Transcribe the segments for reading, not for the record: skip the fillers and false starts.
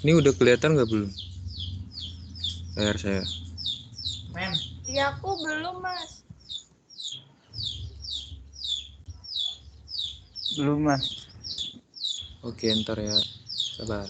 Ini udah kelihatan nggak belum layar saya? Iya, aku belum, Mas. Belum, Mas. Oke, ntar ya. Sabar.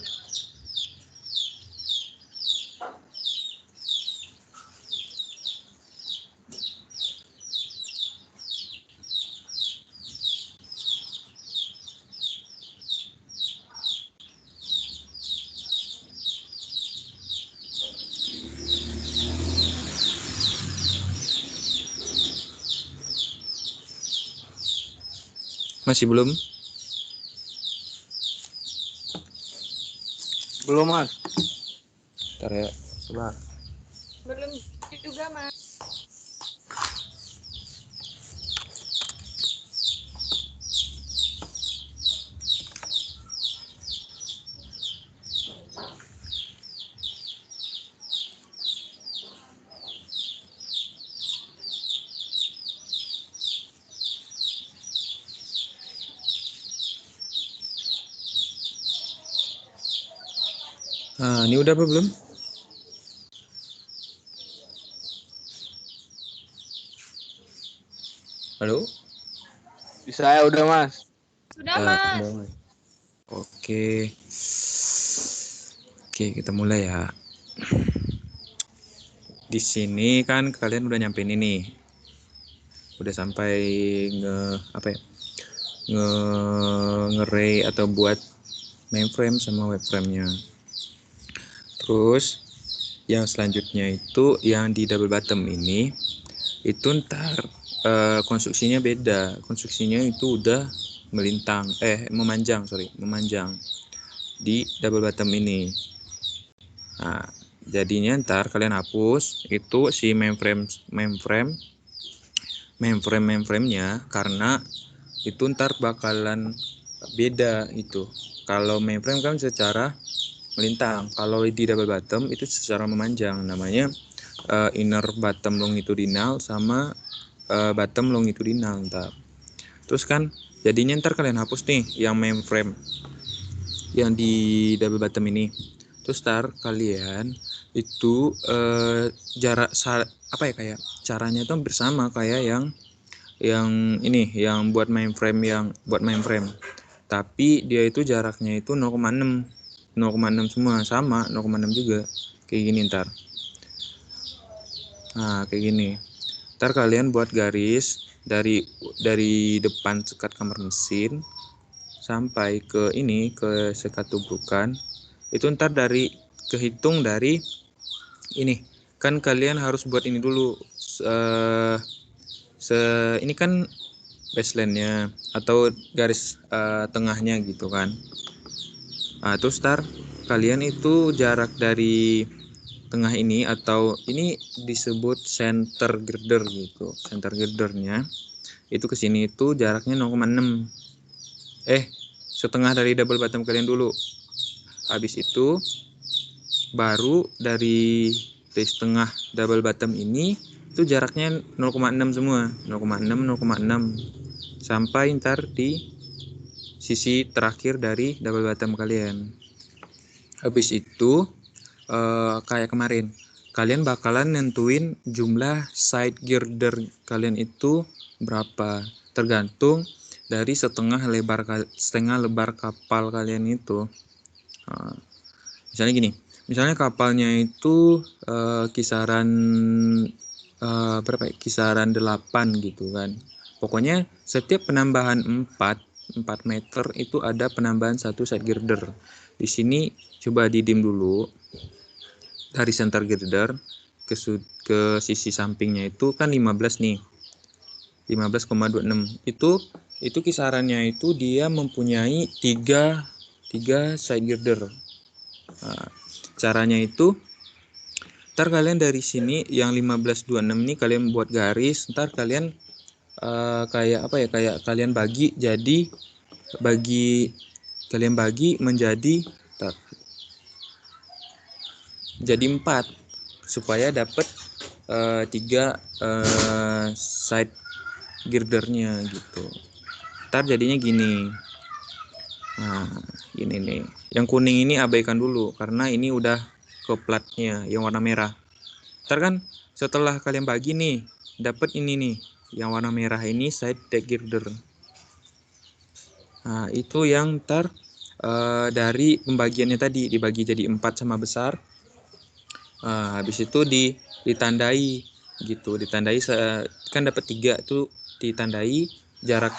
Masih belum? Belum, Mas. Ntar ya. Sabar. Belum juga, Mas. Nah, ini udah apa belum? Halo? Bisa ya udah, Mas. Sudah, Mas. Udah, Mas. Oke. Oke, kita mulai ya. Di sini kan kalian udah nyampe ini nih. Udah sampai apa ya? Nge-array atau buat mainframe sama webframe-nya. Terus yang selanjutnya itu yang di double bottom ini itu ntar konstruksinya beda. Konstruksinya itu udah memanjang di double bottom ini. Nah, jadinya ntar kalian hapus itu si mainframe-nya karena itu ntar bakalan beda itu. Kalau mainframe kan secara melintang, kalau di double bottom itu secara memanjang, namanya inner bottom longitudinal sama bottom longitudinal ntar. Terus kan jadinya ntar kalian hapus nih yang mainframe yang di double bottom ini. Terus ntar kalian itu apa ya, kayak caranya tuh bersama kayak yang ini yang buat mainframe, tapi dia itu jaraknya itu 0,6 semua, sama 0,6 juga kayak gini ntar. Nah, kayak gini. Ntar kalian buat garis dari depan sekat kamar mesin sampai ke ini, ke sekat tubrukan. Itu ntar kehitung dari ini. Kan kalian harus buat ini dulu. Ini kan baseline-nya atau garis tengahnya gitu kan. Nah, terus ntar kalian itu jarak dari tengah ini, atau ini disebut center girder gitu. Center girdernya itu ke sini itu jaraknya 0,6. Setengah dari double bottom kalian dulu. Habis itu baru dari setengah double bottom ini itu jaraknya 0,6 semua, 0,6 sampai ntar di sisi terakhir dari double bottom kalian. Habis itu kayak kemarin, kalian bakalan nentuin jumlah side girder kalian itu berapa, tergantung dari setengah lebar kapal kalian itu. Misalnya gini, misalnya kapalnya itu kisaran berapa ya? Kisaran 8 gitu kan. Pokoknya setiap penambahan 4 meter itu ada penambahan satu side girder. Di sini coba didim dulu. Dari center girder ke sisi sampingnya itu kan 15 nih. 15,26. Itu kisarannya itu dia mempunyai 3 side girder. Nah, caranya itu ntar kalian dari sini yang 15,26 ini kalian buat garis, ntar kalian kayak apa ya, kayak kalian bagi menjadi ntar, jadi 4 supaya dapat 3 side girdernya gitu. Ntar jadinya gini. Nah, Ini nih. Yang kuning ini abaikan dulu karena ini udah ke platnya yang warna merah. Ntar kan setelah kalian bagi nih, dapat ini nih. Yang warna merah ini side deck girder. Nah, itu yang ntar dari pembagiannya tadi dibagi jadi 4 sama besar. Habis itu ditandai gitu, ditandai kan dapat 3 tuh ditandai jarak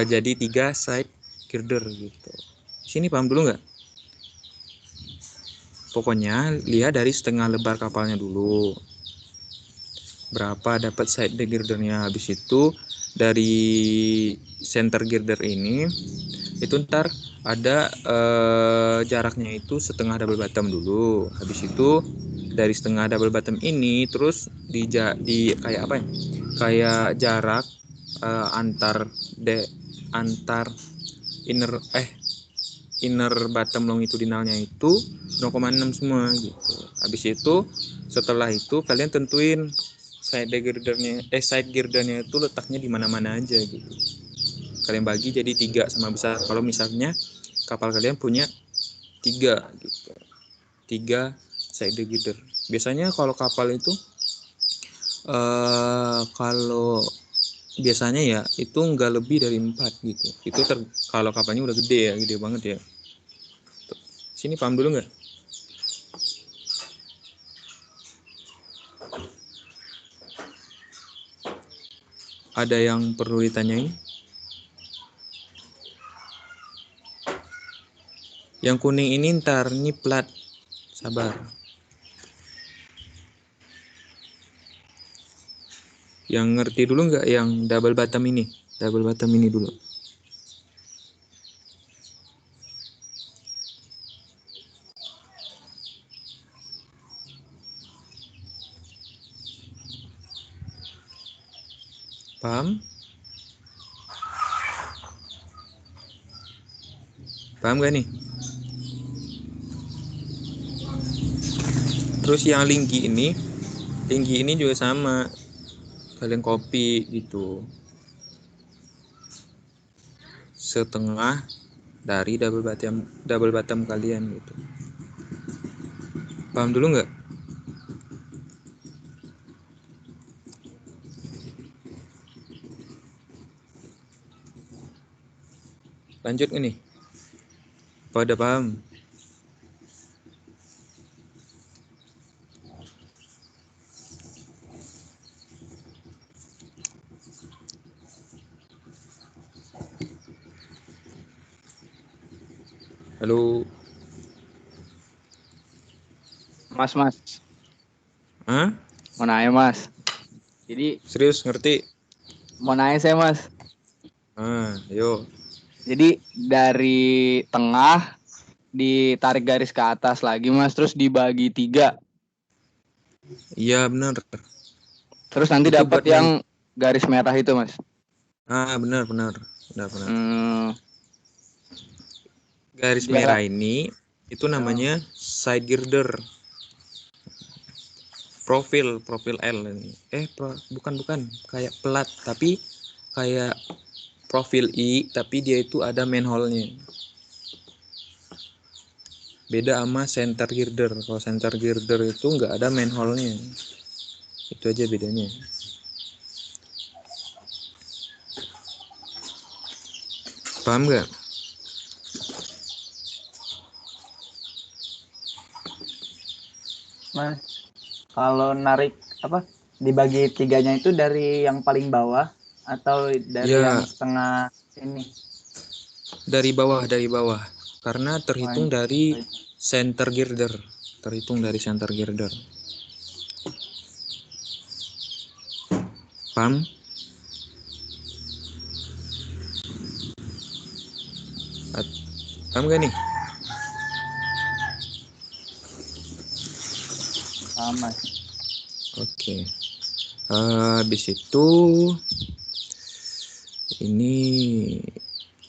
jadi 3 side girder gitu. Sini paham dulu nggak? Pokoknya lihat dari setengah lebar kapalnya dulu. Berapa dapat side girdernya. Habis itu dari center girder ini itu ntar ada jaraknya itu setengah double bottom dulu. Habis itu dari setengah double bottom ini terus di kayak apa ya? Kayak jarak antar inner bottom longitudinalnya itu 0,6 semua gitu. Habis itu setelah itu kalian tentuin side girdernya itu letaknya di mana-mana aja gitu. Kalian bagi jadi 3 sama besar. Kalau misalnya kapal kalian punya 3 gitu. 3 side girder. Biasanya kalau kapal itu kalau biasanya ya itu nggak lebih dari 4 gitu. Itu kalau kapalnya udah gede ya, gede banget ya. Sini paham dulu nggak? Ada yang perlu ditanyain? Yang kuning ini ntar, ini plat. Sabar. Yang ngerti dulu nggak yang double bottom ini? Double bottom ini dulu. Paham? Paham gak nih? Terus yang tinggi ini juga sama. Kalian copy gitu. Setengah dari double bottom kalian gitu. Paham dulu nggak? Lanjut nih. Pada paham? Halo. Mas. Hah? Mau nanya, Mas. Jadi, Serius ngerti? mau nanya saya, Mas. Yuk. Jadi, dari tengah ditarik garis ke atas lagi, Mas. Terus dibagi 3. Iya benar. Terus nanti Itu dapat buat yang garis merah itu, Mas. benar. Garis Dia merah ini itu namanya side girder. Profil L ini. Bukan kayak pelat tapi kayak profil I tapi dia itu ada manhole-nya. Beda sama center girder. Kalau center girder itu nggak ada manhole-nya. Itu aja bedanya. Paham nggak? Mas, kalau narik dibagi 3-nya itu dari yang paling bawah atau dari Ya, yang setengah ini? dari bawah. Karena terhitung dari center girder. Paham? Paham gak nih? Paham, Mas. Oke. Habis itu ini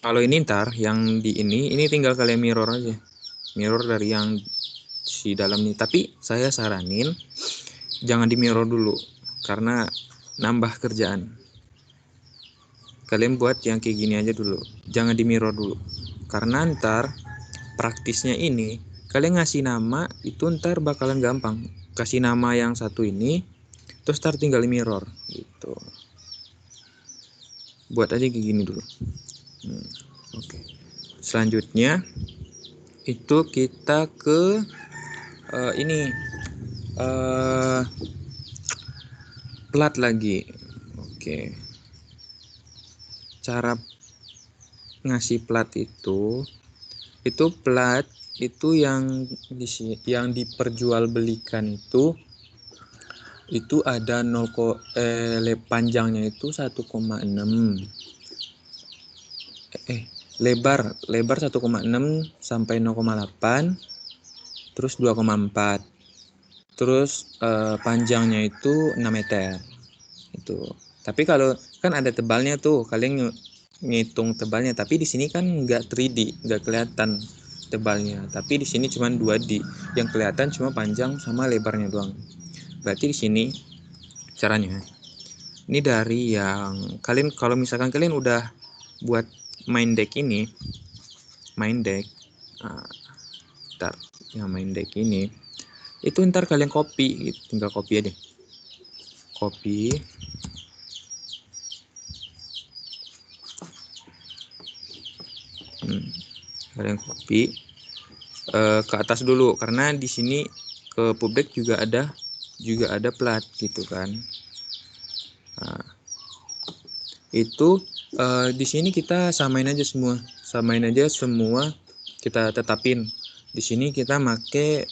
kalau ini ntar yang di ini tinggal kalian mirror aja. Mirror dari yang si dalam nih. Tapi saya saranin jangan di mirror dulu karena nambah kerjaan. Kalian buat yang kayak gini aja dulu. Jangan di mirror dulu. Karena ntar praktisnya ini, kalian ngasih nama itu ntar bakalan gampang. Kasih nama yang satu ini, terus ntar tinggal mirror gitu. Buat aja kayak gini dulu. Oke. Selanjutnya itu kita ke ini plat lagi. Oke. Cara ngasih plat itu plat itu yang diperjualbelikan itu ada panjangnya itu 1,6, lebar 1,6 sampai 0,8, terus 2,4, terus panjangnya itu 6 meter itu. Tapi kalau kan ada tebalnya tuh, kalian ngitung tebalnya, tapi di sini kan nggak 3D, nggak kelihatan tebalnya, tapi di sini cuma 2D, yang kelihatan cuma panjang sama lebarnya doang. Berarti di sini caranya ini dari yang kalian, kalau misalkan kalian udah buat main deck, ntar yang main deck ini itu ntar kalian copy gitu, tinggal copy aja, copy kalian copy ke atas dulu, karena di sini ke pullback juga ada plat gitu kan. Nah, itu di sini kita samain aja semua, kita tetapin. Di sini kita make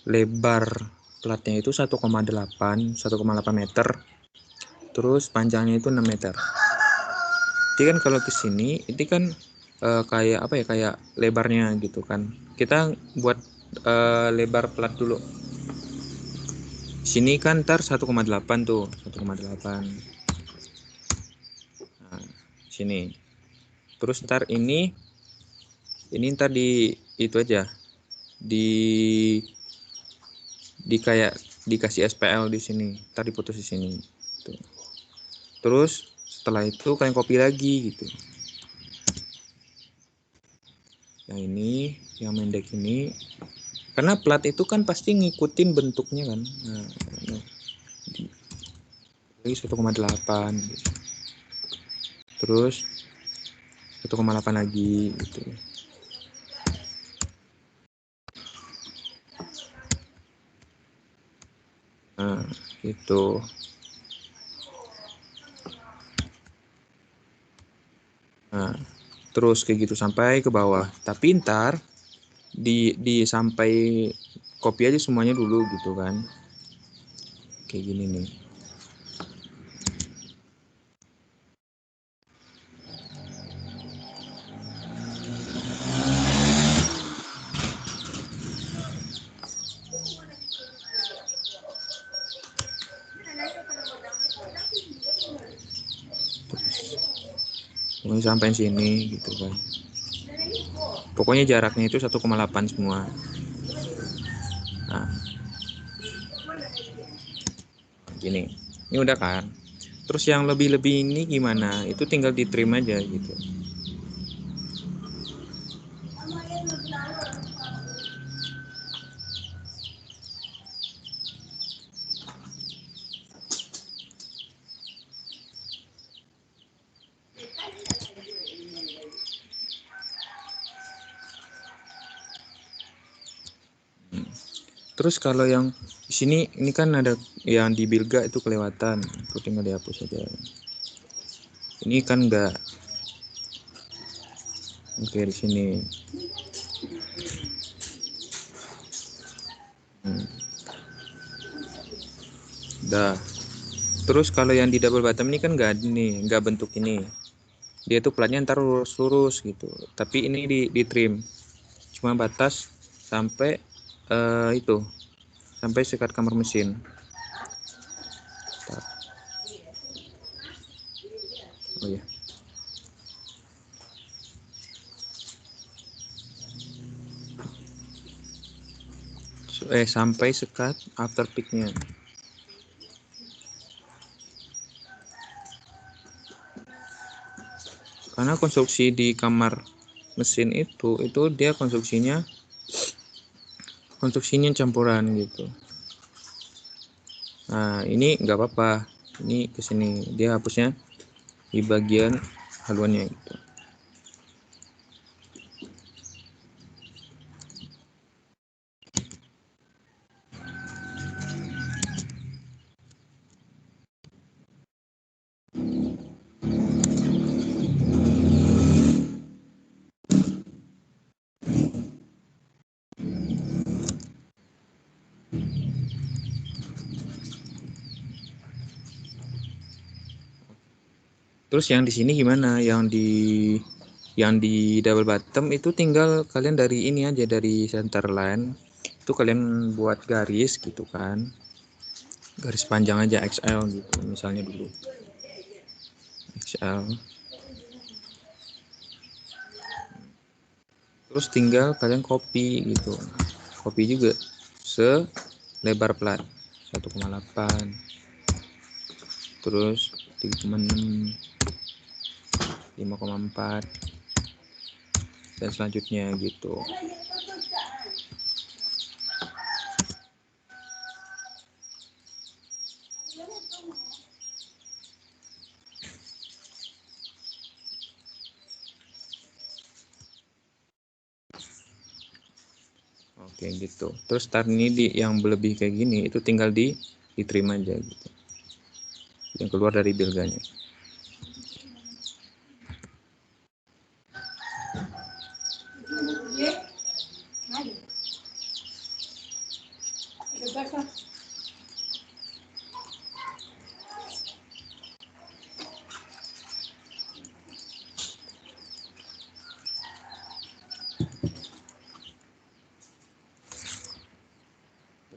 lebar platnya itu 1,8 meter, terus panjangnya itu 6 meter. Jadi kan kalau ke sini itu kan kayak apa ya, kayak lebarnya gitu kan. Kita buat lebar plat dulu. Sini kan ntar 1,8 tuh, 1,8. Nah, sini. Terus ntar ini ntar di itu aja. Di kayak dikasih SPL di sini, ntar diputus di sini. Tuh. Terus setelah itu kalian copy lagi gitu. Yang ini, yang main deck ini, karena plat itu kan pasti ngikutin bentuknya kan. Nah, ini 1,8 gitu. Terus 1,8 lagi gitu. Nah, gitu. Nah, terus kayak gitu sampai ke bawah. Tapi ntar di sampai copy aja semuanya dulu gitu kan. Kayak gini nih. Pokoknya sampai sini gitu kan. Pokoknya jaraknya itu 1,8 semua. Nah, gini. Ini udah kan. Terus yang lebih-lebih ini gimana? Itu tinggal di trim aja gitu. Terus kalau yang di sini ini kan ada yang di Bilga itu kelewatan, itu tinggal dihapus aja. Ini kan enggak. Oke, di sini. Udah. Terus kalau yang di double bottom ini kan enggak nih, enggak bentuk ini. Dia tuh platnya ntar lurus-lurus gitu. Tapi ini di trim. Cuma batas sampai itu. Sampai sekat kamar mesin. Oh ya. Sampai sekat after peaknya. Karena konstruksi di kamar mesin itu dia konstruksinya campuran gitu. Nah ini nggak apa-apa, ini kesini dia hapusnya di bagian haluannya gitu. Terus yang di sini gimana? Yang di double bottom itu tinggal kalian dari ini aja, dari center line itu kalian buat garis gitu kan, garis panjang aja XL gitu misalnya dulu, XL. Terus tinggal kalian copy gitu, copy juga selebar plat 1,8, terus 3,6, 5,4 dan selanjutnya gitu. Oke gitu. Terus start ini yang lebih kayak gini itu tinggal diterima aja gitu, yang keluar dari bilganya.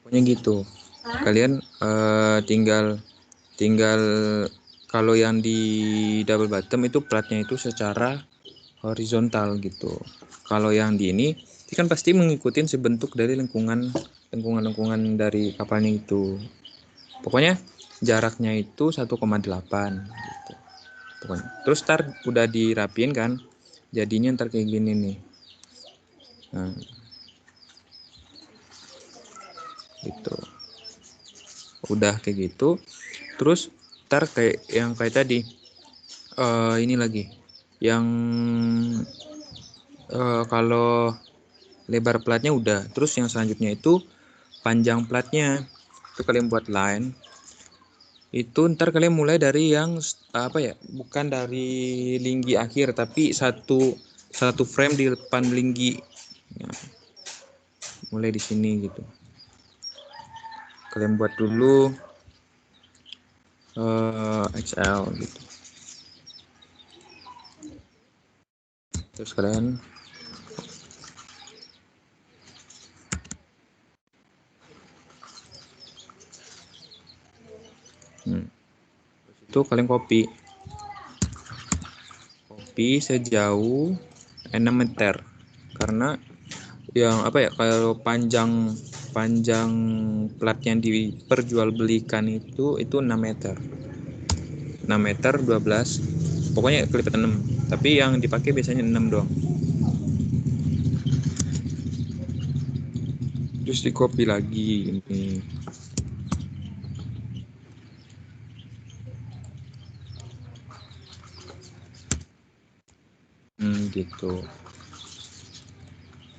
Pokoknya gitu. Kalian tinggal kalau yang di double bottom itu platnya itu secara horizontal gitu. Kalau yang di ini kan pasti mengikuti sebentuk dari lengkungan dari kapalnya itu. Pokoknya jaraknya itu 1,8 gitu. Pokoknya. Terus ntar udah dirapin kan, jadinya ntar kayak gini nih. Nah, gitu. Udah kayak gitu. Terus ntar kayak tadi ini lagi yang kalau lebar platnya udah, terus yang selanjutnya itu panjang platnya itu kalian buat line itu ntar kalian mulai dari yang bukan dari linggi akhir tapi satu frame di depan linggi. Nah, mulai di sini gitu kalian buat dulu XL gitu, terus kalian itu kalian copy sejauh 6 meter karena yang kalau panjang plat yang diperjualbelikan itu 6 meter 12, pokoknya kelipatan 6, tapi yang dipakai biasanya 6 doang. Terus di copy lagi ini. Gitu.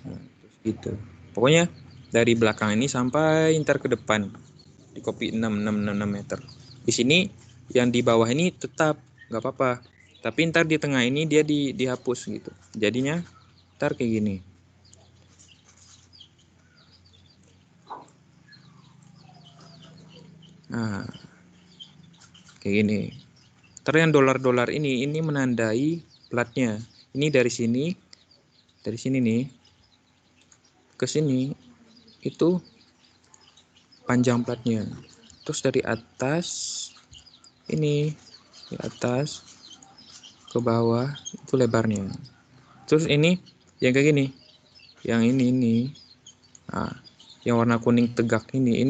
Nah, terus gitu. Pokoknya dari belakang ini sampai ntar ke depan di copy 6 meter. Di sini yang di bawah ini tetap nggak apa-apa. Tapi ntar di tengah ini dia dihapus gitu. Jadinya ntar kayak gini. Nah, kayak gini. Ntar yang dolar ini menandai platnya. Ini dari sini nih ke sini itu panjang platnya. Terus dari atas ini di atas ke bawah itu lebarnya. Terus ini yang kayak gini, yang ini. Nah, yang warna kuning tegak ini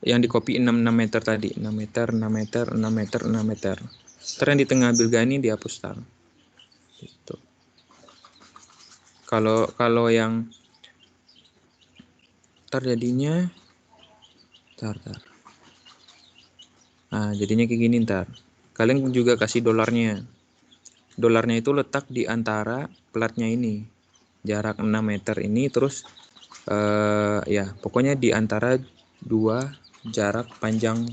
yang di copy 6 meter tadi, 6 meter. Terus yang di tengah bilga ini dihapus tar. Gitu. Kalau yang jadinya tar. Nah, jadinya kayak gini ntar. Kalian juga kasih dolarnya. Dolarnya itu letak di antara platnya ini. Jarak 6 meter ini terus ya, pokoknya di antara dua jarak panjang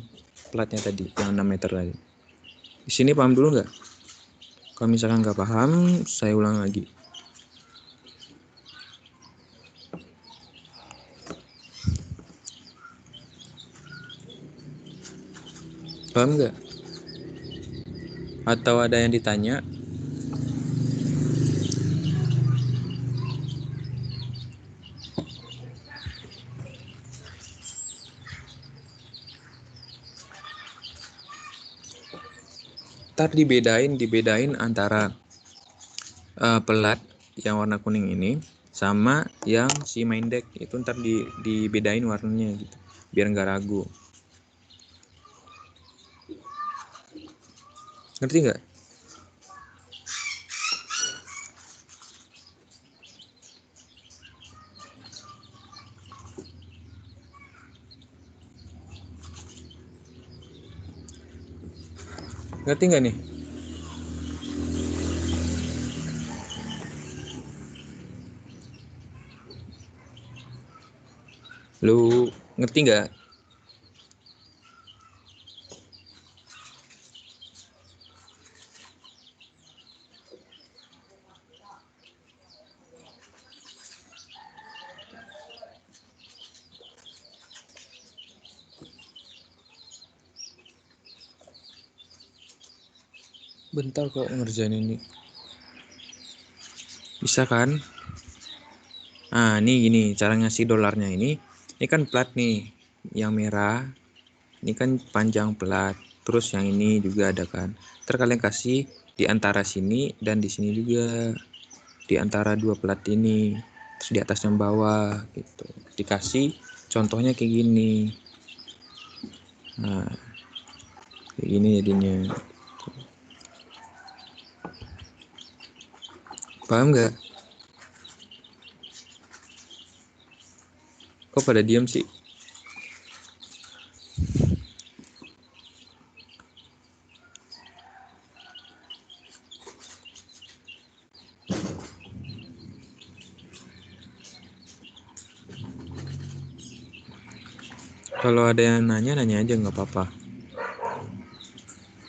platnya tadi yang 6 meter tadi. Di sini paham dulu nggak? Kalau misalkan nggak paham, saya ulang lagi. Paham nggak? Atau ada yang ditanya? Ntar dibedain antara pelat yang warna kuning ini sama yang si main deck itu ntar dibedain warnanya gitu biar nggak ragu. Ngerti nggak? Ngerti nggak nih? Lu ngerti nggak? Bentar kok ngerjain ini. Bisa kan? Nah, ini gini cara ngasih dolarnya ini. Ini kan plat nih, yang merah. Ini kan panjang plat. Terus yang ini juga ada kan. Ntar kalian kasih di antara sini dan di sini juga. Di antara dua plat ini. Terus di atas yang bawah gitu. Dikasih contohnya kayak gini. Nah, kayak gini jadinya. Paham nggak? Kok pada diam sih? Kalau ada yang nanya aja nggak apa-apa.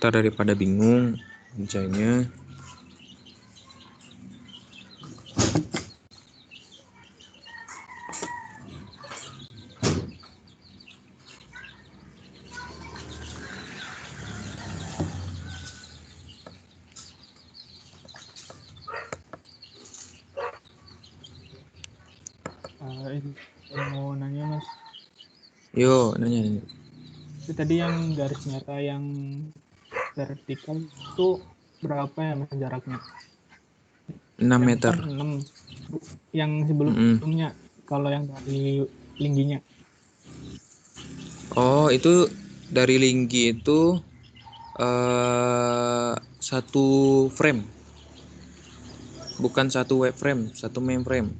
Ntar daripada bingung bacanya. Mau nanya mas, Yo, nanya. itu tadi yang garis merah yang vertikal itu berapa ya mas jaraknya? 6 Yang meter. kan 6, yang Mm-mm. sebelumnya kalau yang dari lingginya. Oh, itu dari linggi itu satu frame. Bukan satu web frame, satu main frame.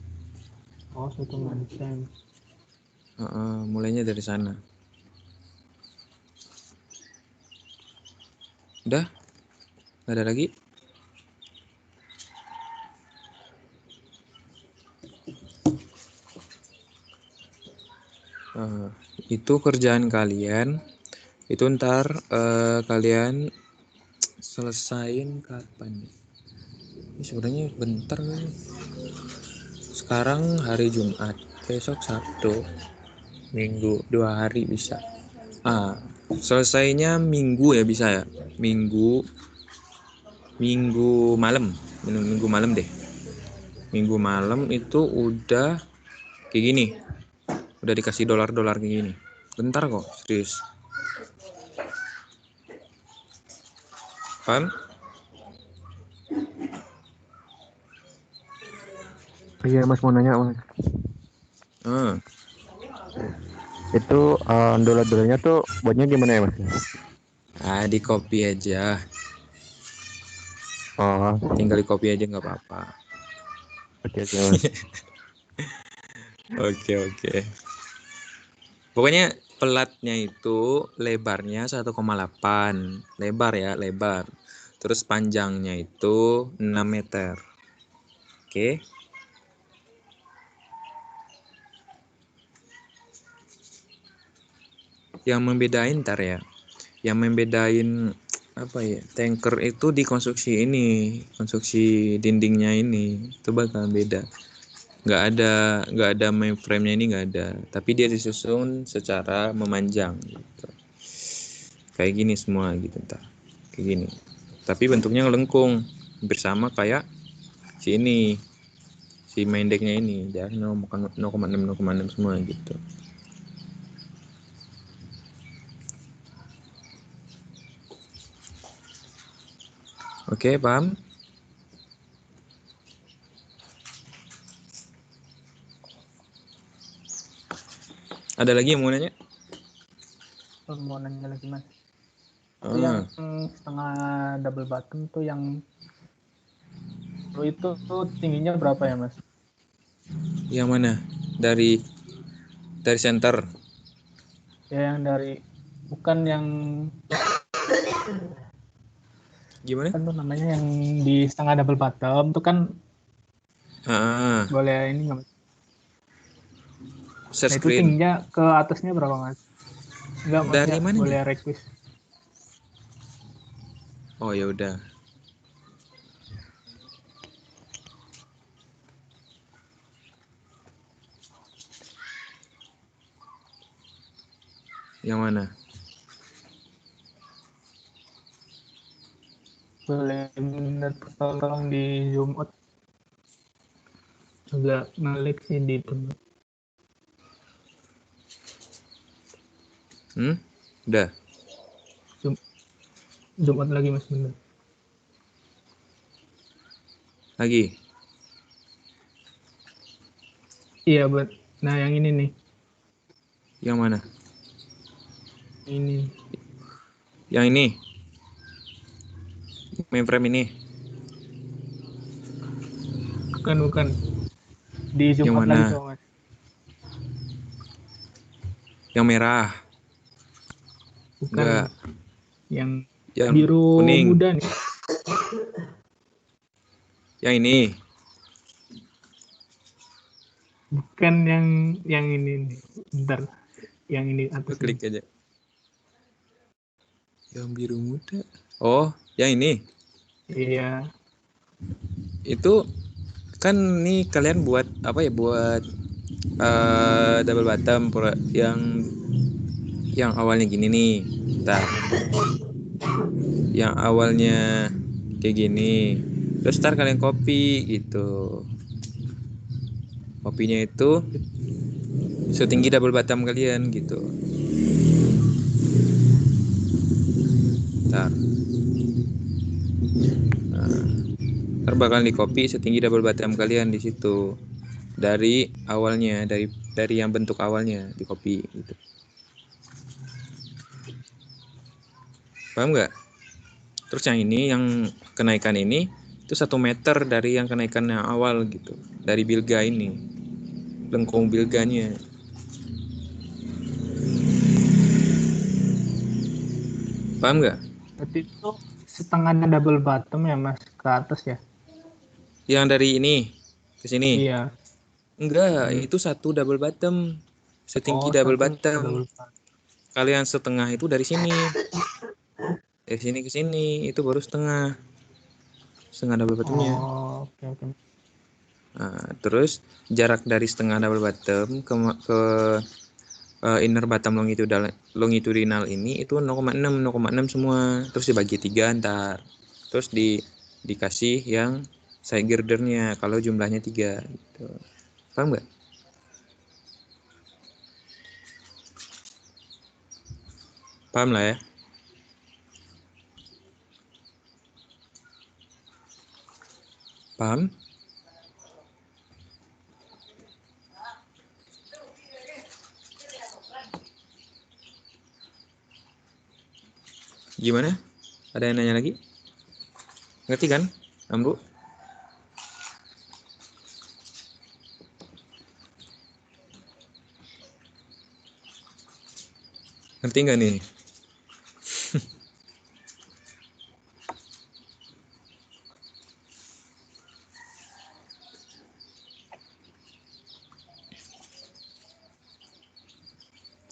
Oh, 1 meter. Mulainya dari sana. Udah? Nggak ada lagi? Itu kerjaan kalian. Itu ntar kalian selesain kapan? Ini sebenarnya bentar kan. Sekarang hari Jumat, besok Sabtu, Minggu, 2 hari bisa. Selesainya Minggu ya bisa ya. Minggu malam, Minggu malam deh. Minggu malam itu udah kayak gini. Udah dikasih dolar-dolar kayak gini. Bentar kok, serius. Paham? Iya mas mau nanya mas, Hmm. itu dolar-dolarnya tuh buatnya gimana ya mas? Di copy aja. Oh, Tinggal di copy aja nggak apa-apa. Oke, Mas. Oke. Pokoknya pelatnya itu lebarnya 1,8. Lebar ya, lebar. Terus panjangnya itu 6 meter. Oke. Yang membedain ntar ya. Yang membedain apa ya? Tanker itu di konstruksi ini, konstruksi dindingnya ini. Itu bakal beda. Nggak ada mainframe-nya ini nggak ada. Tapi dia disusun secara memanjang gitu. Kayak gini semua gitu ntar. Kayak gini. Tapi bentuknya ngelengkung. Hampir sama kayak si ini. Si main deck-nya ini. Dia 0,6 semua gitu. Oke, paham? Ada lagi yang mau nanya? Mau nanya lagi Mas. Itu Ah, yang setengah double bottom tuh yang itu tuh tingginya berapa ya Mas? yang mana? Dari center. Ya yang dari bukan yang Gimana? kan tuh namanya yang di setengah double bottom tuh kan Ah, boleh ini nggak Mas? share Nah itu screen. tingginya ke atasnya berapa Mas? Enggak Dari maksudnya boleh mananya? request. Oh ya udah. Yang mana? Boleh bener tolong di zoom out agak ngelik sih di temen. Udah. Zoom out lagi Mas bener. Lagi. Iya buat nah yang ini nih Yang mana? ini Yang ini. Mainframe ini. bukan di zoom Yang out lagi mana? coba Mas. Yang merah. Bukan Enggak. yang Yang biru kuning. muda nih. Yang ini. Bukan yang ini nih. Bentar. Yang ini atas Klik ini. aja. Yang biru muda. Oh, yang ini. Iya. Itu kan nih kalian buat apa ya? Buat double bottom yang awalnya gini nih. Bentar. Yang awalnya kayak gini. Terus ntar kalian copy gitu. Kopinya itu setinggi double bottom kalian gitu. Ntar. Ntar bakalan di copy setinggi double bottom kalian di situ. Dari awalnya, dari yang bentuk awalnya di copy gitu. Paham nggak? Terus yang ini, yang kenaikan ini itu 1 meter dari yang kenaikan yang awal gitu. Dari bilga ini. Lengkung bilganya. Paham nggak? Berarti itu setengahnya double bottom ya Mas ke atas ya. Yang dari ini ke sini. Iya. Enggak, itu satu double bottom. Setinggi Oh double satu bottom. double bottom. Kalian setengah itu dari sini. Dari sini ke sini itu baru setengah double bottomnya. Oh oke. Nah, terus jarak dari setengah double bottom ke inner bottom longitudinal ini itu 0,6 semua. Terus dibagi 3 ntar. Terus dikasih yang side girdernya kalau jumlahnya 3 gitu. Paham nggak? Paham lah ya. Paham? Gimana? Ada yang nanya lagi? Ngerti kan, Amru? Ngerti nggak nih?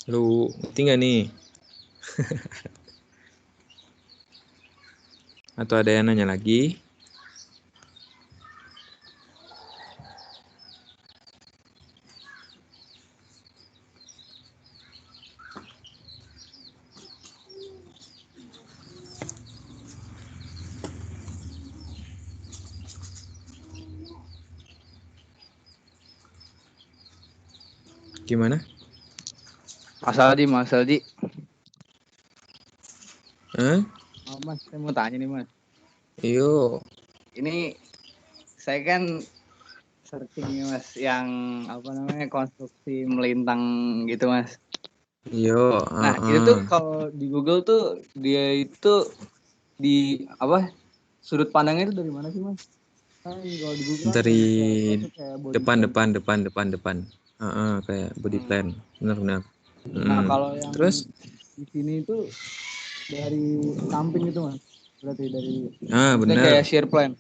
Lu ngerti nggak nih? Atau ada yang nanya lagi? Gimana? Mas Aldi, Mas Aldi. Hah? Oh, Mas, saya mau tanya nih, Mas. Iyo. Ini saya kan searching nih, Mas, yang apa namanya konstruksi melintang gitu, Mas. Iyo. Nah, itu tuh kalau di Google tuh dia itu di apa? Sudut pandangnya itu dari mana sih, Mas? Kan kalau di Google kan Dari kayak body depan. plan. Kayak body plan. Benar. Nah, kalau yang Terus? di sini itu dari samping itu, Mas. Berarti dari Benar. kayak share plan.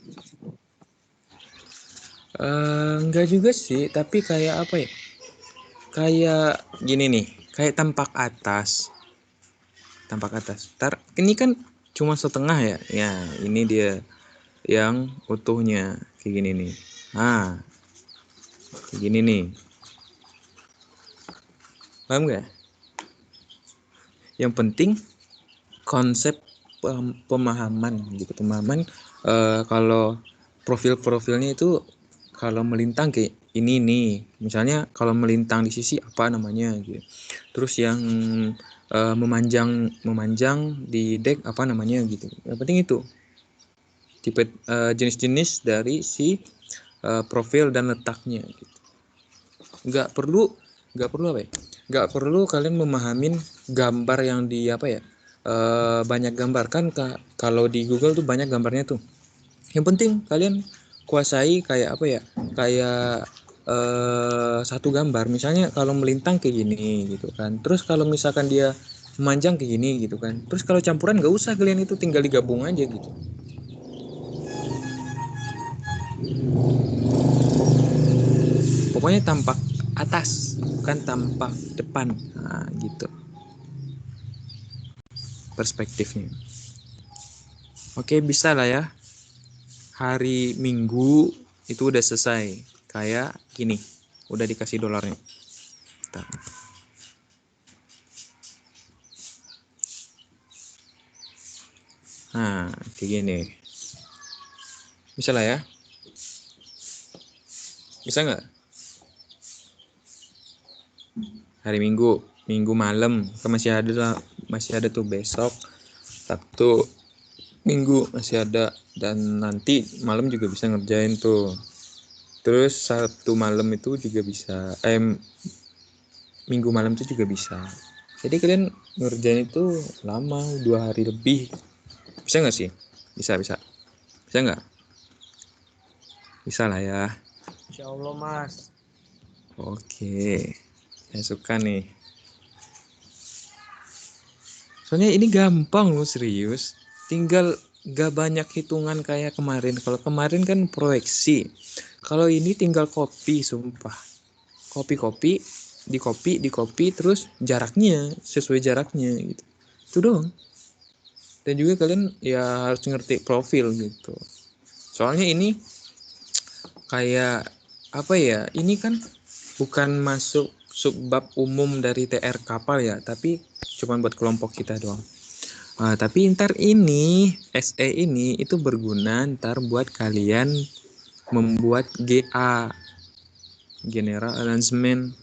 Enggak juga sih, tapi kayak apa ya? Kayak gini nih, kayak tampak atas. Ini kan cuma setengah ya. Ya, ini dia yang utuhnya kayak gini nih. Kayak gini nih. Paham nggak? Yang penting konsep pemahaman gitu. Kalau profilnya itu kalau melintang kayak ini nih. Misalnya kalau melintang di sisi apa namanya gitu. Terus yang memanjang di deck apa namanya gitu. Yang penting itu tipe jenis-jenis dari si profil dan letaknya gitu. Nggak perlu apa ya? Nggak perlu kalian memahamin gambar yang di apa ya, banyak gambar kan kalau di Google tuh banyak gambarnya tuh. Yang penting kalian kuasai kayak apa ya, kayak satu gambar. Misalnya kalau melintang kayak gini gitu kan, terus kalau misalkan dia memanjang kayak gini gitu kan, terus kalau campuran nggak usah, kalian itu tinggal digabung aja gitu. Pokoknya tampak atas, bukan tampak depan. Nah, gitu perspektifnya. Oke, bisa lah ya. Hari Minggu itu udah selesai. Kayak gini, udah dikasih dolarnya. Bentar. Nah, kayak gini. Bisa lah ya. Bisa nggak? Hari Minggu malam, kan masih ada tuh besok, Sabtu, Minggu masih ada, dan nanti malam juga bisa ngerjain tuh. Terus Sabtu malam itu juga bisa, Minggu malam itu juga bisa. Jadi kalian ngerjain itu lama, 2 hari lebih. Bisa nggak sih? Bisa nggak? Bisa lah ya. Insya Allah, Mas. Oke, saya suka nih. Soalnya ini gampang loh, serius. Tinggal gak banyak hitungan kayak kemarin. Kalau kemarin kan proyeksi. Kalau ini tinggal copy, sumpah. Copy, di copy, terus jaraknya, sesuai jaraknya gitu. Itu doang. Dan juga kalian ya harus ngerti profil gitu. Soalnya ini kayak apa ya? Ini kan bukan masuk subbab umum dari TR kapal ya, tapi cuma buat kelompok kita doang. Tapi ntar ini SE ini itu berguna ntar buat kalian membuat GA, General Arrangement.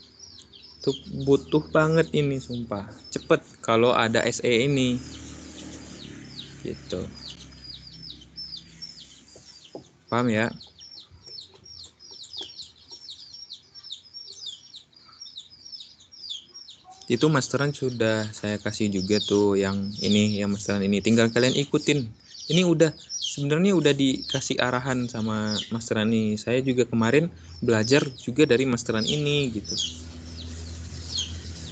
Tuh butuh banget ini, sumpah. Cepet kalau ada SE ini. Gitu. Paham ya? Itu masteran sudah saya kasih juga tuh yang ini, yang masteran ini. Tinggal kalian ikutin. Ini sebenarnya udah dikasih arahan sama masteran ini. Saya juga kemarin belajar juga dari masteran ini gitu.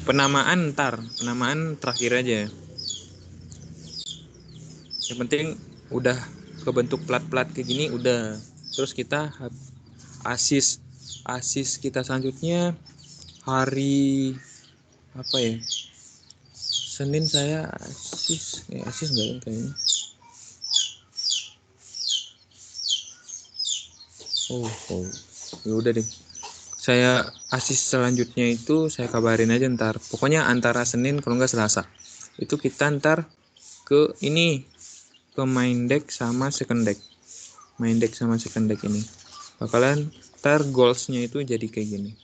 penamaan terakhir aja. Yang penting udah kebentuk plat-plat kayak gini udah. Terus kita asis kita selanjutnya hari apa ya? Senin saya asis enggak ya kayaknya. Oh. Ya udah deh. Saya asis selanjutnya itu saya kabarin aja ntar. Pokoknya antara Senin kalau nggak Selasa. Itu kita ntar ke ini, ke main deck sama second deck. Main deck sama second deck ini. Bakalan ntar goalsnya itu jadi kayak gini.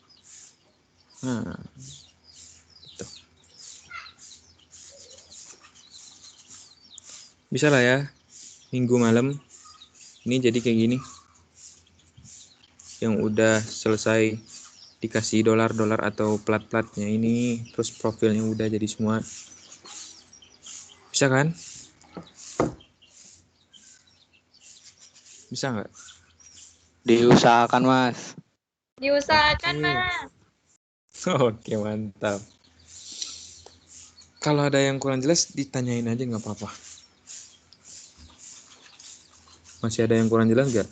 Nah, gitu. Bisa lah ya. Minggu malam ini jadi kayak gini. Yang udah selesai dikasih dolar atau plat-platnya ini, terus profilnya udah jadi semua. Bisa kan? Bisa nggak? Diusahakan, Mas. Diusahakan, Oke. Mas. Oke, mantap. Kalau ada yang kurang jelas ditanyain aja nggak apa-apa. Masih ada yang kurang jelas nggak?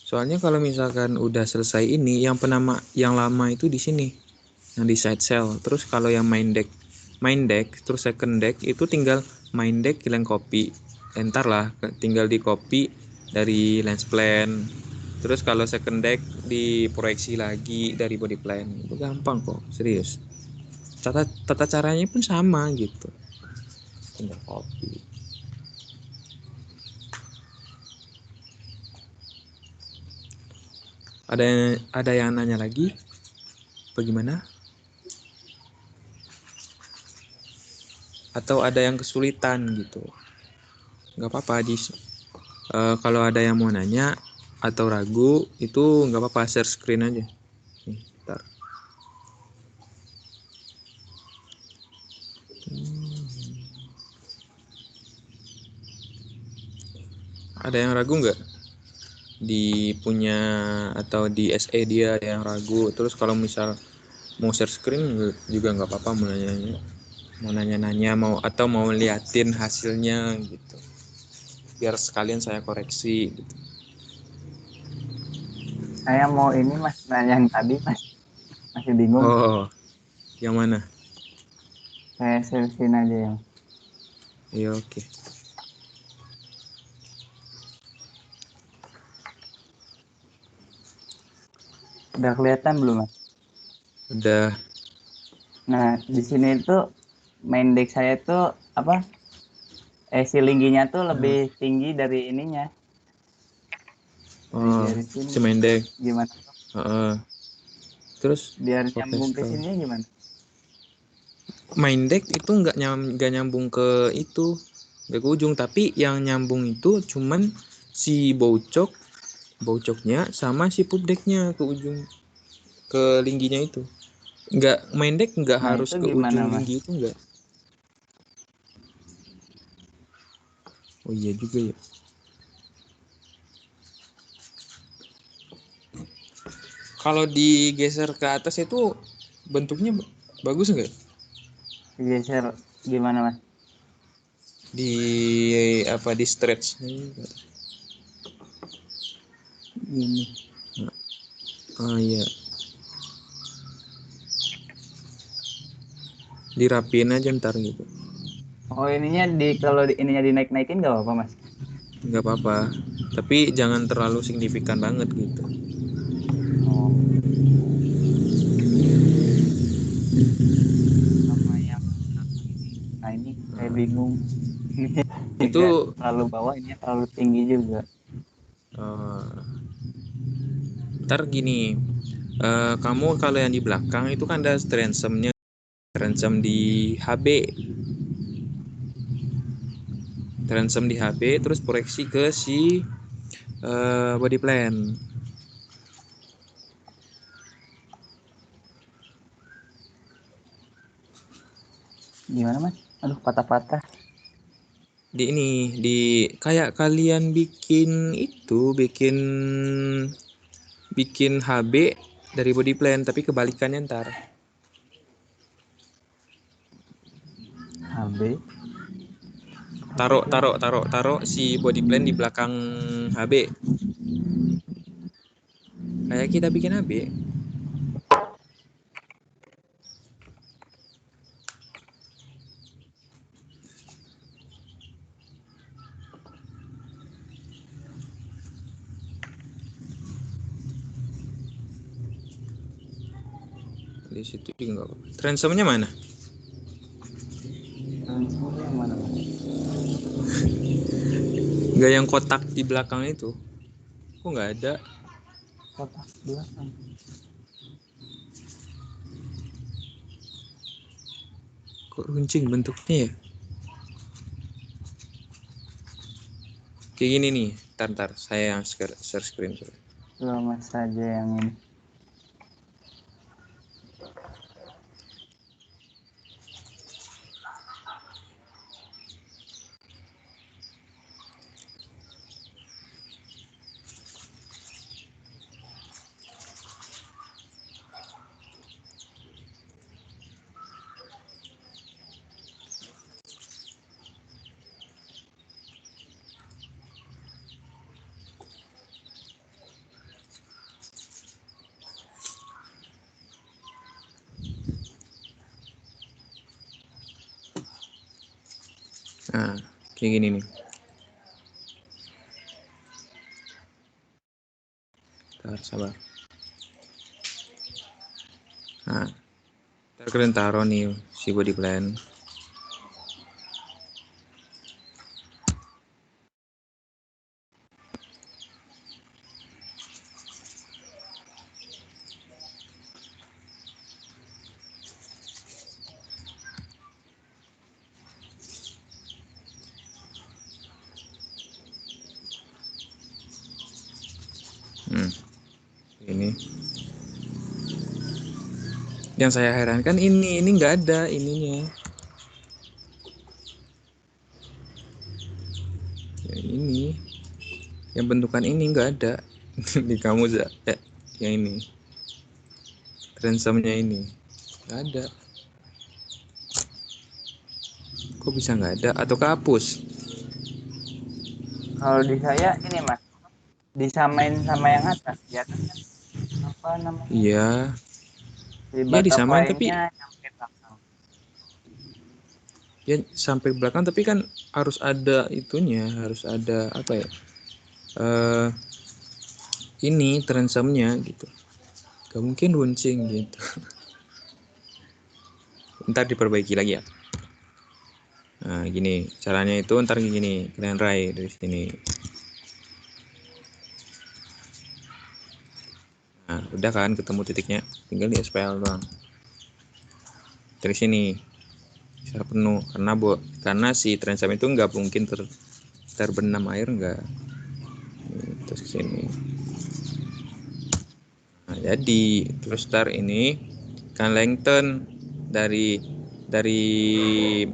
Soalnya kalau misalkan udah selesai ini, yang lama itu di sini, yang di side cell. Terus kalau yang main deck, terus second deck itu tinggal main deck kalian copy, entar lah, tinggal di copy dari lens plan. Terus kalau second deck diproyeksi lagi dari body plan, itu gampang kok, serius. Tata caranya pun sama gitu, tinggal copy. Ada yang nanya lagi? Bagaimana? Atau ada yang kesulitan gitu? Nggak apa-apa kalau ada yang mau nanya atau ragu itu nggak apa-apa, share screen aja. Nih, bentar. Ada yang ragu nggak? Di punya atau di SE dia ada yang ragu. Terus kalau misal mau share screen juga nggak apa-apa, mau nanya-nanya mau liatin hasilnya gitu. Biar sekalian saya koreksi gitu. Saya mau ini Mas, nanya yang tadi Mas. Masih bingung. Oh, yang mana? Saya selesaiin aja yang. Iya, oke. Udah kelihatan belum Mas? Udah. Nah, di sini itu main deck saya itu apa? Silingginya tuh lebih tinggi dari ininya. Dari Oh, garis ini. main deck. Gimana? Terus Biar nyambung ke professional. sininya gimana? Main deck itu nggak nyambung ke itu, nggak ke ujung, tapi yang nyambung itu cuman si baucoknya sama si pub decknya ke ujung, ke lingginya itu. Nggak, main deck nggak Nah, harus itu ke gimana ujung Mas? linggi itu nggak. Oh iya juga ya. Kalau digeser ke atas itu bentuknya bagus nggak? Geser gimana Mas? Di di stretch. Gini. Oh iya. Dirapiin aja ntar gitu. Oh ininya kalau ininya dinaik-naikin nggak apa-apa Mas? Nggak apa-apa, tapi jangan terlalu signifikan banget gitu. Oh. Sama yang nah ini saya bingung. Ini nggak Itu terlalu bawah, ini terlalu tinggi juga. ntar gini, kamu kalau yang di belakang itu kan ada transom di HB, terus proyeksi ke si body plan. Gimana Mas? Aduh, patah-patah. Di ini, di kayak kalian bikin bikin HB dari body plan tapi kebalikannya ntar. HB. Taruh si body plan di belakang HB. Kayak kita bikin HB. Di situ juga nggak apa-apa. Transomnya mana? Yang mana? Nggak yang kotak di belakang itu. Kok nggak ada? Kotak belakang. Kok runcing bentuknya ya? Kayak gini nih. Ntar saya yang share screen. Lama saja yang ini. Nah, kayak gini nih. Ntar sabar. Nah, ntar kalian taruh nih si body plan. Ini. Yang saya herankan ini nggak ada ininya. Ini yang bentukan ini nggak ada di kamu ya yang ini ransomnya ini nggak ada. Kok bisa nggak ada atau kehapus? Kalau di saya ini mas, disamain sama yang atas di atas kan apa namanya? Iya Di ya disamain tapi butterfly-nya sampai belakang. ya sampai belakang tapi kan harus ada itunya, harus ada apa ya, ini ransomnya gitu. Gak mungkin runcing gitu. Ntar diperbaiki lagi ya. Nah gini caranya itu, ntar gini kalian rai dari sini. Nah udah kan ketemu titiknya, tinggal di SPL doang. Dari sini bisa penuh karena si transom itu nggak mungkin terbenam air, nggak. Terus ke sini. Nah, jadi terus start ini kan lengthen dari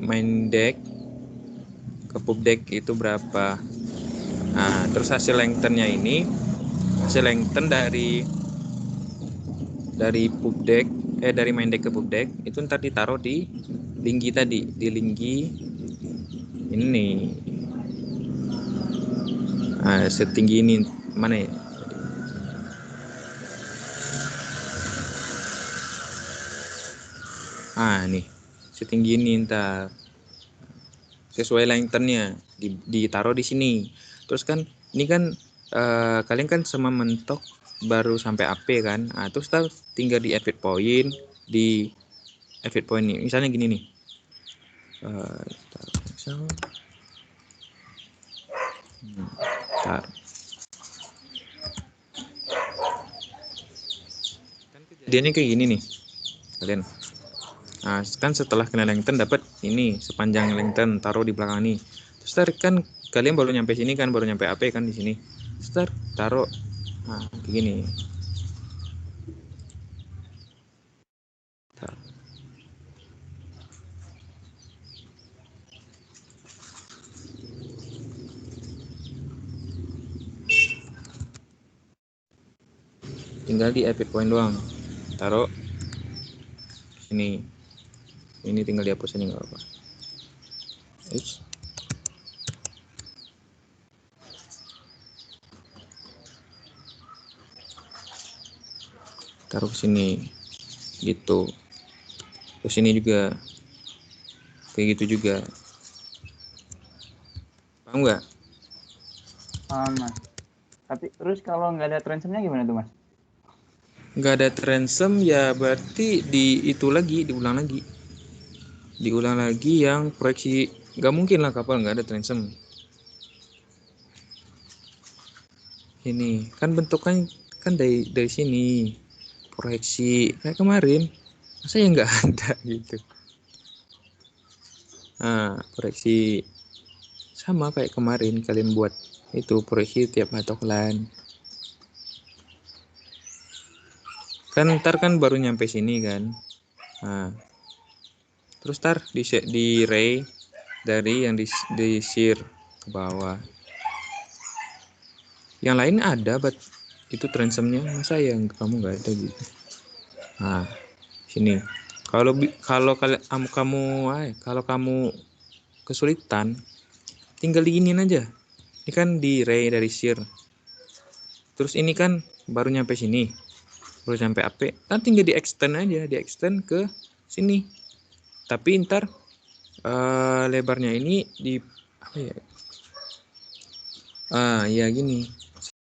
main deck ke pub deck itu berapa. Nah terus hasil lengthennya ini, hasil lengthen dari pub deck dari main deck ke pub deck itu ntar ditaruh di linggi tadi, di linggi ini. Nah, setinggi ini mana ya? Nih setinggi ini ntar sesuai lengthennya ditaruh di sini. Terus kan ini kan kalian kan sama mentok baru sampai AP kan. Nah, terus tinggal di event point, di event point ini misalnya gini nih. Kan kejadiannya kayak gini nih kalian. Nah, kan setelah kena lengthen dapat ini sepanjang lengthen taruh di belakang nih. Terus kan kalian baru nyampe sini kan, baru nyampe AP kan di sini. Terus taruh kayak gini. tinggal di IP point doang, taruh ini tinggal dihapus ini, nggak apa-apa. Ups. Taruh ke sini gitu, terus ini juga kayak gitu juga, paham nggak? Mas. Tapi terus kalau nggak ada transemnya gimana tuh, Mas? Nggak ada transom ya berarti diulang lagi yang proyeksi. Nggak mungkin lah kapal nggak ada transom. Ini kan bentuknya kan dari sini proyeksi kayak kemarin, masa ya nggak ada gitu. Nah, proyeksi sama kayak kemarin kalian buat itu, proyeksi tiap matoklan. Kan ntar kan baru nyampe sini kan. Nah, terus ntar di ray dari yang di shear ke bawah. Yang lain ada, itu transomnya, masa yang kamu nggak ada gitu. Nah, sini. Kalau kamu kesulitan, tinggal diginiin aja. Ini kan di ray dari shear. Terus ini kan baru nyampe sini, baru sampai AP, kan tinggal di extend aja, di extend ke sini. Tapi ntar lebarnya ini di apa ya? Ya gini,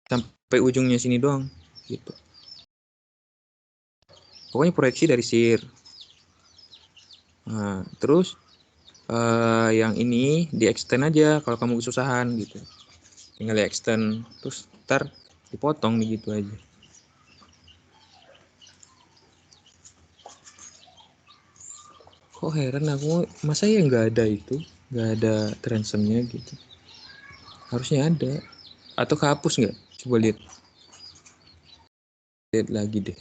sampai ujungnya sini doang gitu. Pokoknya proyeksi dari shear. Nah, terus yang ini di extend aja kalau kamu kesusahan gitu. Tinggal di extend, terus ntar dipotong gitu aja. Kok heran aku, masa ya nggak ada itu, nggak ada transomnya gitu. Harusnya ada. Atau kehapus nggak? Coba lihat lagi deh.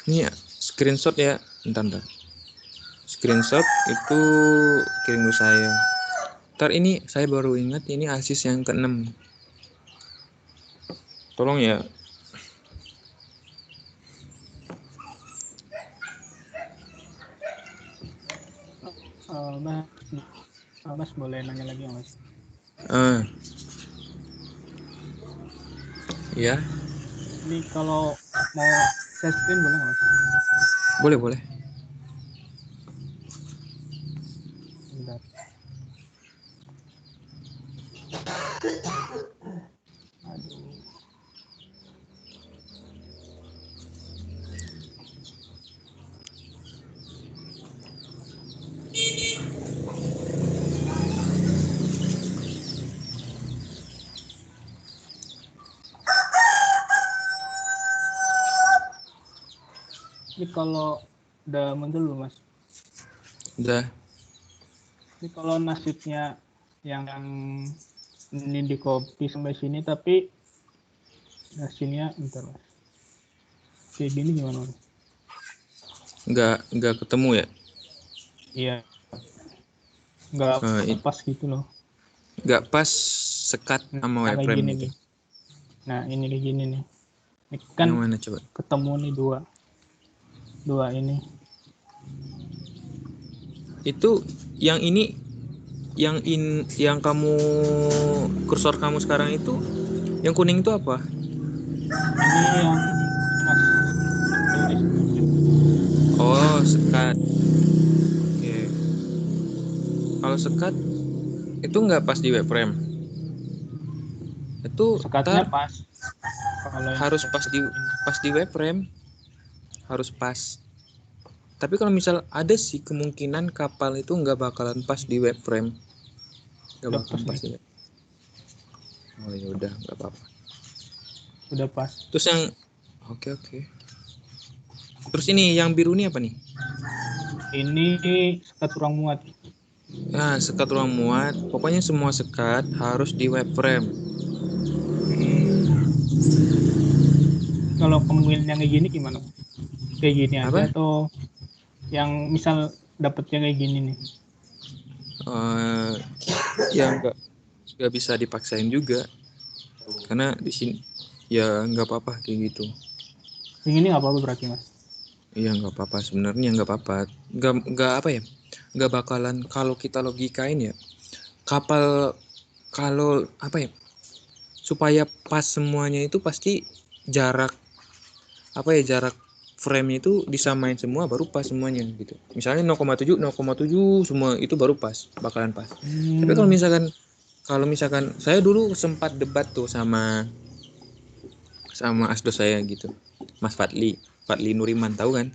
Ini ya, screenshot ya, bentar. Screenshot itu kirim ke saya. Ntar ini saya baru ingat ini ASIS yang ke-6. Tolong ya. Mas boleh nanya lagi Mas? Ya. Ini kalau mau share screen boleh nggak Mas? Boleh. Bentar. Aduh. Ini kalau udah muncul belum Mas? Udah. Ini kalau nasibnya yang ini di copy sampai sini tapi hasilnya bentar Mas. Kayak gini gimana Mas? Nggak ketemu ya? Iya. Nggak pas gitu loh. Nggak pas sekat sama Kayak wireframe gini gitu. nih. Nah ini kayak gini nih. Ini kan Yang mana coba? ketemu nih dua ini. Itu yang ini yang kamu kursor kamu sekarang itu yang kuning itu apa? Ini yang Mas tulis. Oh, sekat. Oke. Kalau sekat itu nggak pas di wireframe. Itu Sekatnya pas. Kalau harus pas di wireframe. Harus pas. Tapi kalau misal ada sih kemungkinan kapal itu nggak bakalan pas di wireframe. Nggak udah bakalan pas pas nih. ya. Oh ya udah, nggak apa-apa. Udah pas. Terus yang oke. Terus ini yang biru ini apa nih? Ini sekat ruang muat. Nah, sekat ruang muat. Pokoknya semua sekat harus di wireframe. Kalau kemungkinan yang kayak gini gimana? Kayak gini Apa? aja atau yang misal dapetnya kayak gini nih? Ya enggak. nggak bisa dipaksain juga karena di sini ya nggak apa-apa kayak gitu. Yang ini nggak apa-apa berarti mas. Iya nggak apa-apa sebenarnya, nggak apa-apa, nggak apa ya, nggak bakalan kalau kita logikain ya kapal, kalau apa ya, supaya pas semuanya itu pasti jarak apa ya, jarak frame itu disamain semua baru pas semuanya gitu. Misalnya 0,7 semua itu baru pas, bakalan pas. Tapi kalau misalkan saya dulu sempat debat tuh sama asdos saya gitu, Mas Fadli Nuriman, tahu kan?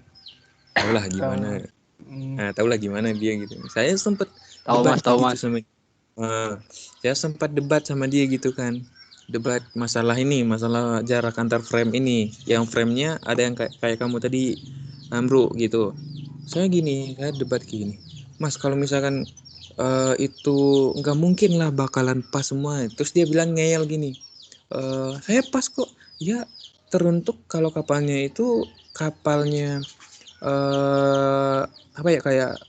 Tahu lah gimana. Nah, tahu lah gimana dia gitu. Saya sempat Tahu debat mas, tahu gitu mas. sama saya sempat debat sama dia gitu kan. Debat masalah ini, masalah jarak antar frame ini. Yang framenya ada yang kayak kamu tadi, Bro gitu. Saya debat gini. Mas, kalau misalkan itu nggak mungkin lah bakalan pas semua. Terus dia bilang ngeyel gini. Saya pas kok. Ya, teruntuk kalau kapalnya apa ya, kayak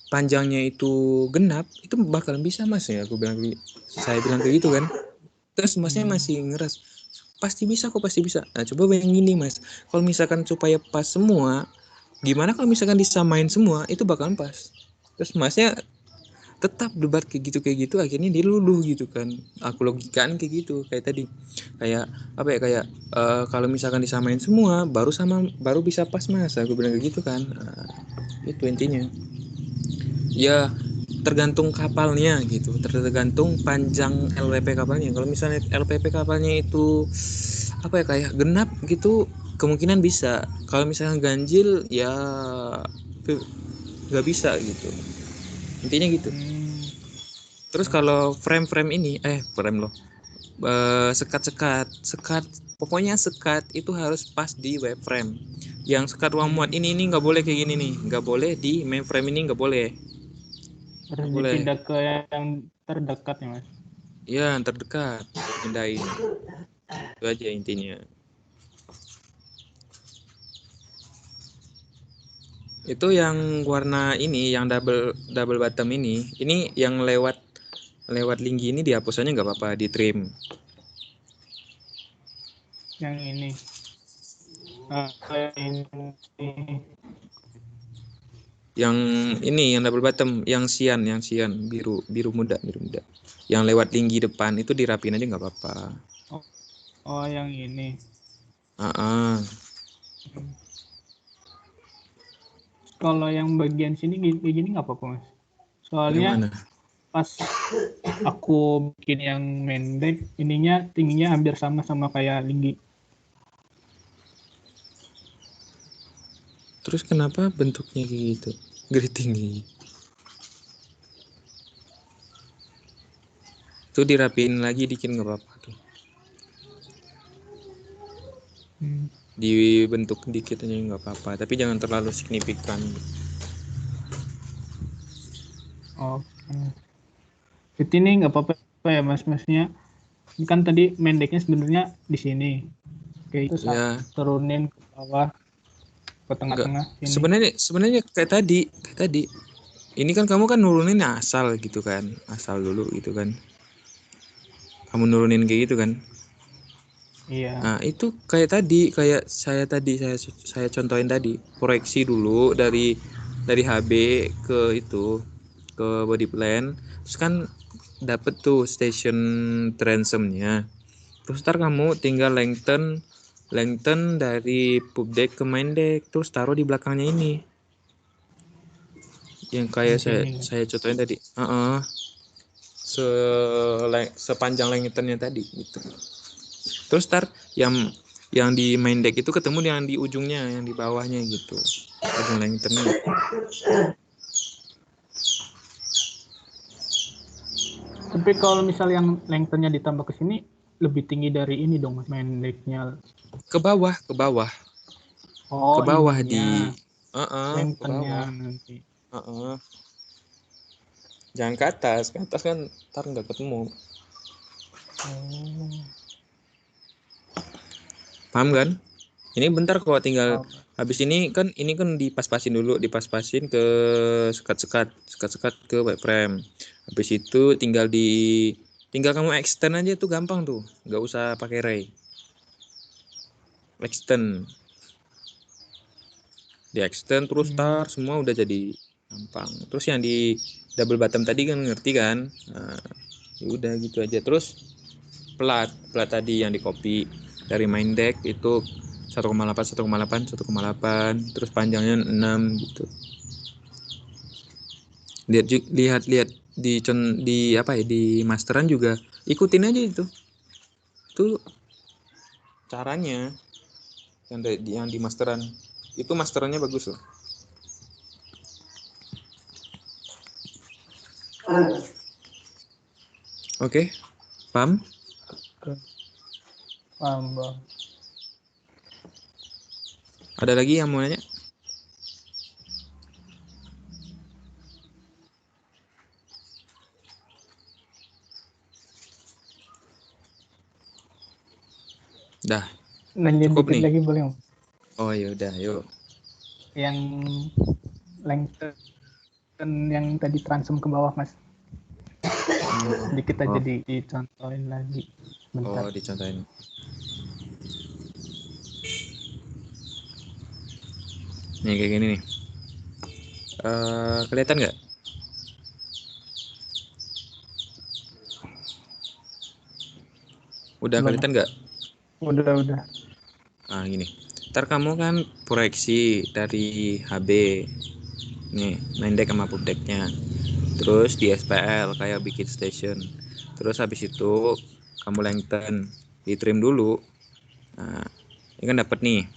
panjangnya itu genap, itu bakalan bisa mas ya, saya bilang kayak gitu kan. Terus masnya masih ngeras, pasti bisa kok, pasti bisa. Nah coba bayangin gini mas, kalau misalkan supaya pas semua, gimana kalau misalkan disamain semua itu bakalan pas. Terus masnya tetap debat kayak gitu, akhirnya dia luluh gitu kan. Aku logikan kayak gitu, kayak tadi, kayak apa ya, kayak kalau misalkan disamain semua baru bisa pas mas, aku bilang kayak gitu kan. Nah, itu intinya ya, tergantung kapalnya gitu, tergantung panjang LPP kapalnya. Kalau misalnya LPP kapalnya itu apa ya, kayak genap gitu, kemungkinan bisa. Kalau misalnya ganjil ya nggak bisa gitu, intinya gitu. Terus kalau frame ini frame loh, sekat pokoknya sekat itu harus pas di web frame. Yang sekat ruang muat ini nggak boleh kayak gini nih, nggak boleh di main frame ini, nggak boleh. Harus Boleh. dipindah ke yang terdekat ya mas. Ya, yang terdekat pindahin. Itu aja intinya. Itu yang warna ini, yang double bottom ini yang lewat linggi ini dihapus aja, nggak apa-apa, di trim. Yang ini. Yang ini yang double bottom, yang sian biru muda. Yang lewat linggi depan itu dirapin aja, nggak apa-apa. Oh yang ini. Kalau yang bagian sini kayak gini nggak apa-apa mas. Soalnya pas aku bikin yang main deck, ininya tingginya hampir sama kayak linggi. Terus kenapa bentuknya kayak gitu, gede tinggi? Tuh dirapiin lagi dikit, nggak apa-apa tuh. Dibentuk dikit aja nggak apa-apa, tapi jangan terlalu signifikan. Oke. Jadi ini nggak apa-apa ya mas-masnya. Ini kan tadi main decknya sebenarnya di sini. Kayak itu Ya. Turunin ke bawah, ke tengah-tengah. Sebenarnya kayak tadi. Ini kan kamu kan nurunin asal gitu kan, asal dulu gitu kan. Kamu nurunin kayak gitu kan. Iya. Nah itu kayak saya contohin tadi, proyeksi dulu dari HB ke body plan, terus kan dapet tuh station transomnya. Terus ntar kamu tinggal lengthen dari pub deck ke main deck, terus taruh di belakangnya ini. Yang kayak saya contohin tadi. Sepanjang lengthennya tadi gitu. Terus ntar yang di main deck itu ketemu yang di ujungnya, yang di bawahnya gitu. Ujung lengthennya. Tapi kalau misal yang lengthennya ditambah ke sini, lebih tinggi dari ini dong mas main decknya. Ke bawah. Oh, ke bawah ininya. lengthennya nanti. Jangan ke atas kan ntar nggak ketemu. Paham kan? Ini bentar kok, tinggal habis ini kan dipas-pasin dulu, ke sekat ke web frame. Habis itu tinggal Tinggal kamu extend aja tuh gampang tuh, nggak usah pakai ray. Extend, di extend terus tar semua udah jadi gampang. Terus yang di double bottom tadi kan ngerti kan? Nah, ya udah gitu aja. Terus plat tadi yang di copy dari main deck itu 1,8 terus panjangnya 6 gitu. Lihat di apa ya, di masteran juga ikutin aja itu caranya yang di masteran itu, masterannya bagus loh. Oke, paham? Paham, Bang. Ada lagi yang mau nanya? Dah, Nanya cukup dikit nih. lagi boleh, Om? Oh ya udah, yuk. Yang lengthen yang tadi transem ke bawah, Mas. Sedikit aja Oh. dicontohin lagi. Bentar. Oh, dicontohin. Nih kayak gini nih. Kelihatan nggak? Udah Belum. kelihatan nggak? Udah. Nah gini. Ntar kamu kan proyeksi dari HB. Nih, main deck sama pub decknya. Terus di SPL kayak bikin station. Terus habis itu kamu lengthen, di trim dulu. Nah, ini kan dapat nih.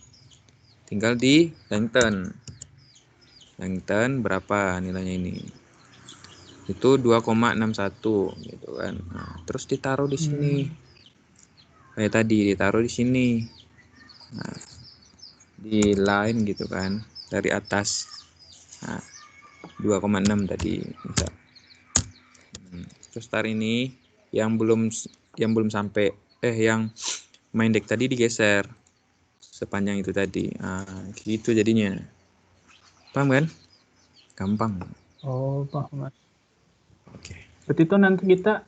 Tinggal di lengthen. Lengthen berapa nilainya ini? Itu 2,61 gitu kan. Nah, terus ditaruh di sini. Kayak tadi ditaruh di sini. Nah, di line gitu kan, dari atas. Nah, 2,6 tadi misal. Terus tar ini yang belum sampai yang main deck tadi digeser sepanjang itu tadi. Nah, gitu jadinya. Paham kan? Gampang. Oh, paham, Mas. Oke. Berarti itu nanti kita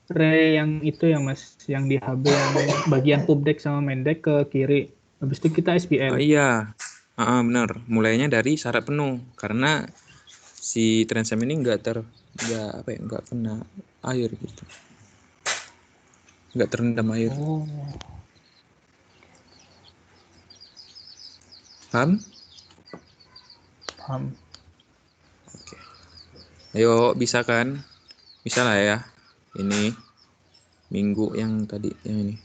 ray yang itu ya, Mas, yang di HB yang bagian pub deck sama main deck ke kiri. Habis itu kita Oh SPL. iya. Benar. Mulainya dari syarat penuh karena si transem ini nggak kena air gitu, nggak terendam air. Oh, Paham? paham. Oke. Ayo, bisa kan? Bisa lah ya. Ini minggu yang tadi yang ini.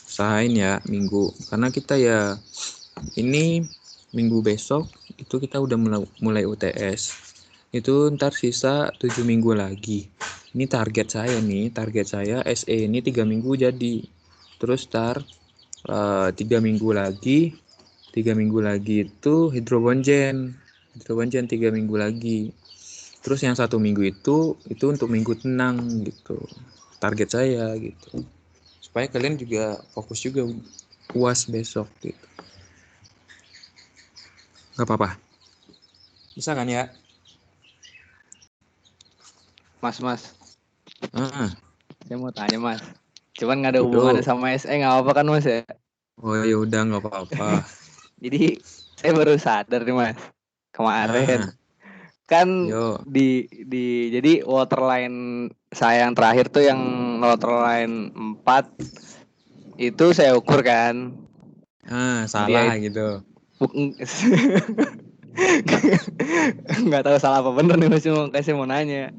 Usahain ya minggu, karena kita ya ini minggu besok itu kita udah mulai UTS. Itu ntar sisa 7 minggu lagi. Ini target saya SE ini 3 minggu jadi. Terus ntar 3 minggu lagi itu hidrobonjen 3 minggu lagi. Terus yang 1 minggu itu untuk minggu tenang gitu. Target saya gitu. Supaya kalian juga fokus juga UAS besok gitu. Gak apa-apa. Bisa kan ya? Mas. Saya mau tanya, Mas. Cuman nggak ada hubungannya sama SE, nggak apa-apa kan, Mas ya? Oh ya udah nggak apa-apa. Jadi saya baru sadar nih, Mas. Kemarin kan Yo. jadi waterline saya yang terakhir tuh yang waterline 4 itu saya ukur kan. Salah gitu. Nggak tahu salah apa bener nih, Mas, saya mau nanya.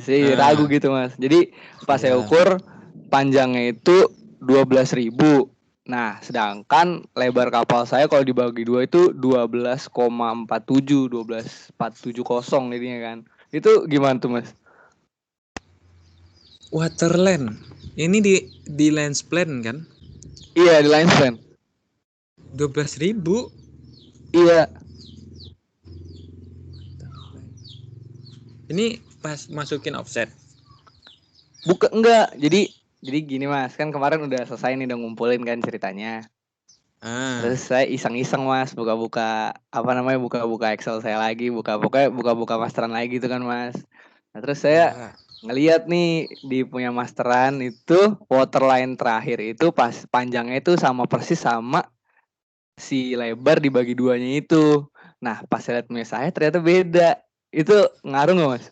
Saya ragu gitu, Mas. Jadi pas saya ukur panjangnya itu 12.000. Nah, sedangkan lebar kapal saya kalau dibagi 2 itu 12,47 jadinya kan. Itu gimana tuh, Mas? Waterland. Ini di lens plan kan? Iya, di line span. 12.000. Iya. Ini pas masukin offset. Bukan, enggak. Jadi gini, Mas, kan kemarin udah selesai nih, udah ngumpulin kan ceritanya. Terus saya iseng-iseng, Mas, buka-buka Excel saya lagi, buka-buka masteran lagi gitu kan, Mas. Nah, terus saya ngelihat nih di punya masteran itu waterline terakhir itu pas panjangnya itu sama persis sama si lebar dibagi duanya itu. Nah pas saya lihat punya saya ternyata beda. Itu ngaruh nggak mas?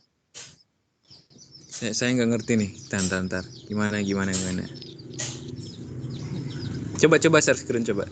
Saya nggak ngerti nih. Ntar. Gimana? Coba share screen coba.